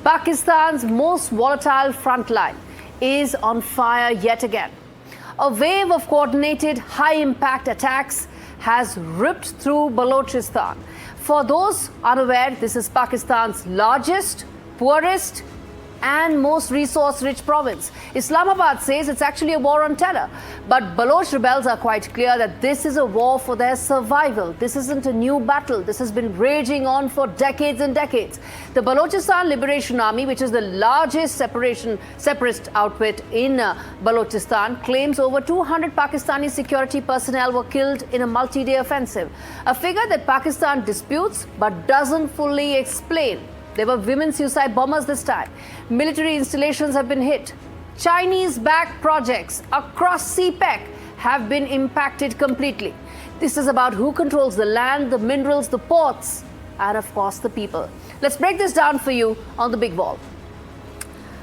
Pakistan's most volatile front line is on fire yet again. A wave of coordinated high-impact attacks has ripped through Balochistan. For those unaware, this is Pakistan's largest, poorest and most resource-rich province. Islamabad says it's actually a war on terror. But Baloch rebels are quite clear that this is a war for their survival. This isn't a new battle. This has been raging on for decades and decades. The Balochistan Liberation Army, which is the largest separatist outfit in Balochistan, claims over 200 Pakistani security personnel were killed in a multi-day offensive. A figure that Pakistan disputes but doesn't fully explain. There were women suicide bombers this time. Military installations have been hit. Chinese-backed projects across CPEC have been impacted completely. This is about who controls the land, the minerals, the ports, and of course the people. Let's break this down for you on the big wall.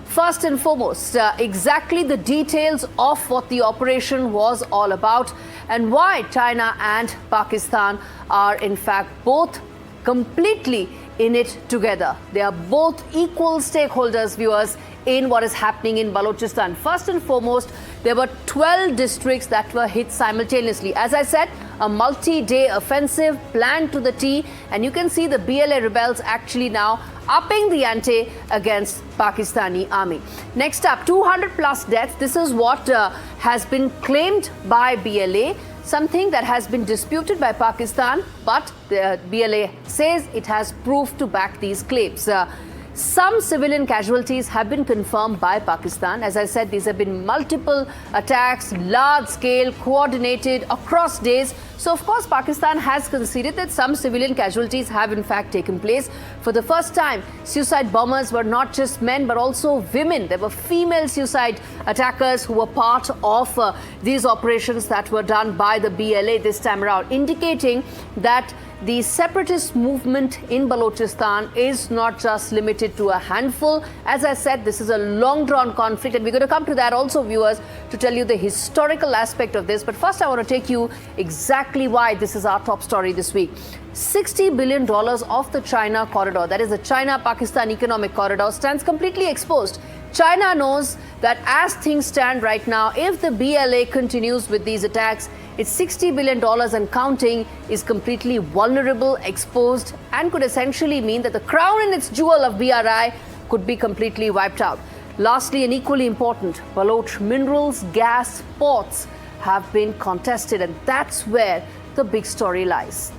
First and foremost, exactly the details of what the operation was all about and why China and Pakistan are in fact both completely in it together. They are both equal stakeholders, viewers, in what is happening in Balochistan. First and foremost, there were 12 districts that were hit simultaneously. As I said, a multi-day offensive planned to the T, and you can see the BLA rebels actually now upping the ante against Pakistani army. Next up, 200 plus deaths. This is what has been claimed by BLA. Something that has been disputed by Pakistan, but the BLA says it has proof to back these claims. Some civilian casualties have been confirmed by Pakistan. As I said, these have been multiple attacks, large scale, coordinated across days. So, of course, Pakistan has conceded that some civilian casualties have in fact taken place. For the first time, suicide bombers were not just men but also women. There were female suicide attackers who were part of these operations that were done by the BLA this time around, indicating that the separatist movement in Balochistan is not just limited to a handful. As I said, this is a long-drawn conflict, and we're going to come to that also, viewers, to tell you the historical aspect of this. But first, I want to take you exactly why this is our top story this week. $60 billion of the China corridor, that is the China-Pakistan economic corridor, stands completely exposed. China knows that as things stand right now, if the BLA continues with these attacks, its $60 billion and counting is completely vulnerable, exposed, and could essentially mean that the crown and its jewel of BRI could be completely wiped out. Lastly, and equally important, Baloch minerals, gas, ports have been contested, and that's where the big story lies.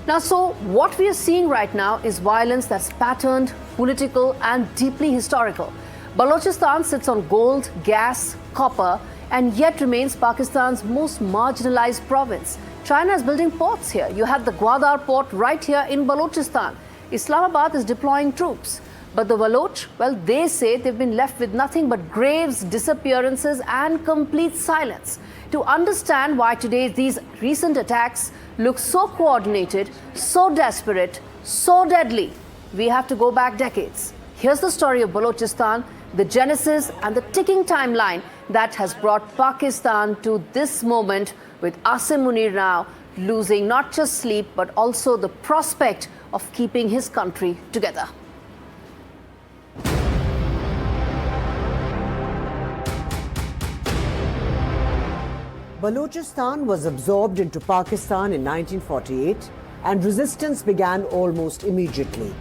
Now, so what we are seeing right now is violence that's patterned, political, and deeply historical. Balochistan sits on gold, gas, copper, and yet remains Pakistan's most marginalized province. China is building ports here. You have the Gwadar port right here in Balochistan. Islamabad is deploying troops. But the Baloch, well, they say they've been left with nothing but graves, disappearances, and complete silence. To understand why today these recent attacks look so coordinated, so desperate, so deadly, we have to go back decades. Here's the story of Balochistan, the genesis and the ticking timeline that has brought Pakistan to this moment, with Asim Munir now losing not just sleep but also the prospect of keeping his country together. Balochistan was absorbed into Pakistan in 1948 and resistance began almost immediately.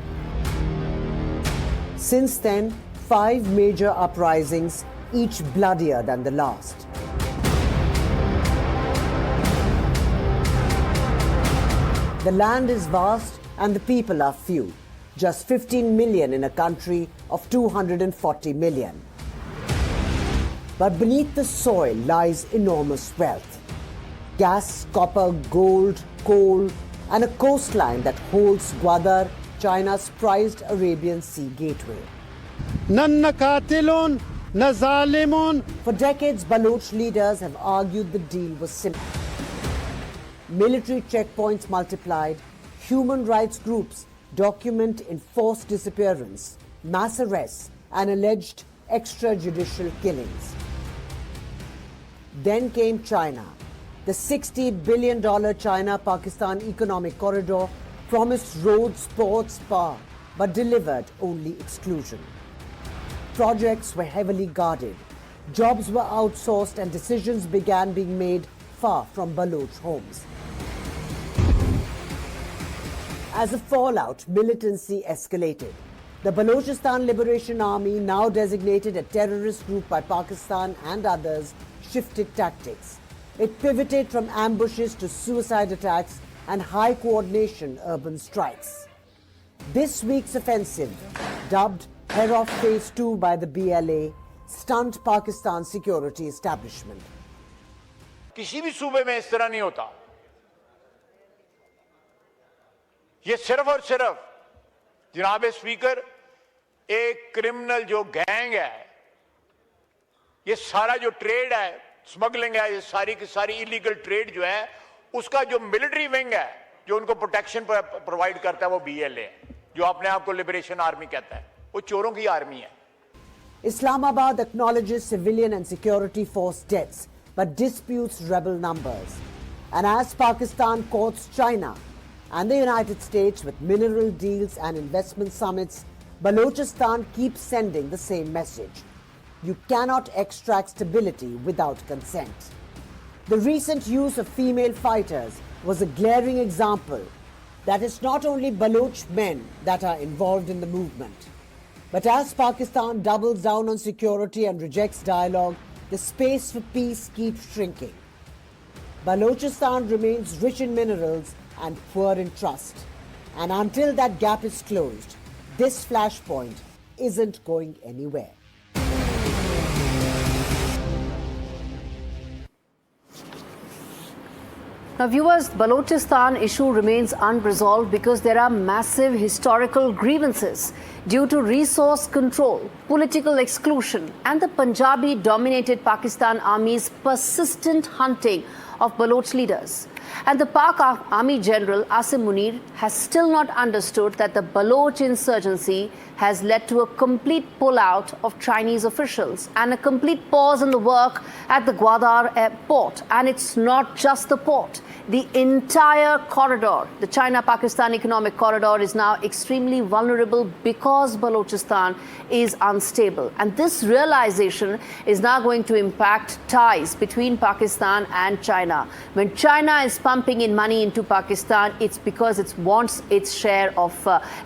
Since then, 5 major uprisings, each bloodier than the last. The land is vast and the people are few, just 15 million in a country of 240 million. But beneath the soil lies enormous wealth. Gas, copper, gold, coal, and a coastline that holds Gwadar, China's prized Arabian Sea gateway. For decades, Baloch leaders have argued the deal was simple. Military checkpoints multiplied, human rights groups document enforced disappearance, mass arrests, and alleged extrajudicial killings. Then came China. The $60 billion China-Pakistan economic corridor promised roads, ports, power, but delivered only exclusion. Projects were heavily guarded, jobs were outsourced, and decisions began being made far from Baloch homes. As a fallout, militancy escalated. The Balochistan Liberation Army, now designated a terrorist group by Pakistan and others, shifted tactics. It pivoted from ambushes to suicide attacks and high coordination urban strikes. This week's offensive, dubbed Herof Phase 2 by the BLA, stunned Pakistan's security establishment. किसी भी सूबे में इस तरह नहीं होता। ये सिर्फ और सिर्फ जनाब स्पीकर एक क्रिमिनल जो गैंग है, ये सारा जो ट्रेड है, स्मगलिंग है, ये सारी की सारी इलीगल ट्रेड जो है, उसका जो मिलिट्री विंग है, जो उनको प्रोटेक्शन प्रोवाइड करता है, वो बीएलए है, जो अपने आप को लिबरेशन आर्मी कहता है, वो चोरों की आर्मी है। Islamabad acknowledges civilian and security force deaths, but disputes rebel numbers. And as Pakistan courts China and the United States with mineral deals and investment summits, Balochistan keeps sending the same message. You cannot extract stability without consent. The recent use of female fighters was a glaring example that it's not only Baloch men that are involved in the movement. But as Pakistan doubles down on security and rejects dialogue, the space for peace keeps shrinking. Balochistan remains rich in minerals and poor in trust. And until that gap is closed, this flashpoint isn't going anywhere. Now, viewers, Balochistan issue remains unresolved because there are massive historical grievances due to resource control, political exclusion, and the Punjabi-dominated Pakistan Army's persistent hunting of Baloch leaders. And the Pak Army General Asim Munir has still not understood that the Baloch insurgency has led to a complete pullout of Chinese officials and a complete pause in the work at the Gwadar airport. And it's not just the port. The entire corridor, the China-Pakistan economic corridor, is now extremely vulnerable because Balochistan is unstable. And this realization is now going to impact ties between Pakistan and China. When China is pumping in money into Pakistan, it's because it wants its share of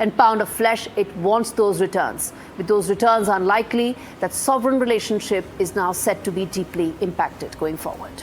and pound of flesh. It wants those returns. With those returns unlikely, that sovereign relationship is now set to be deeply impacted going forward.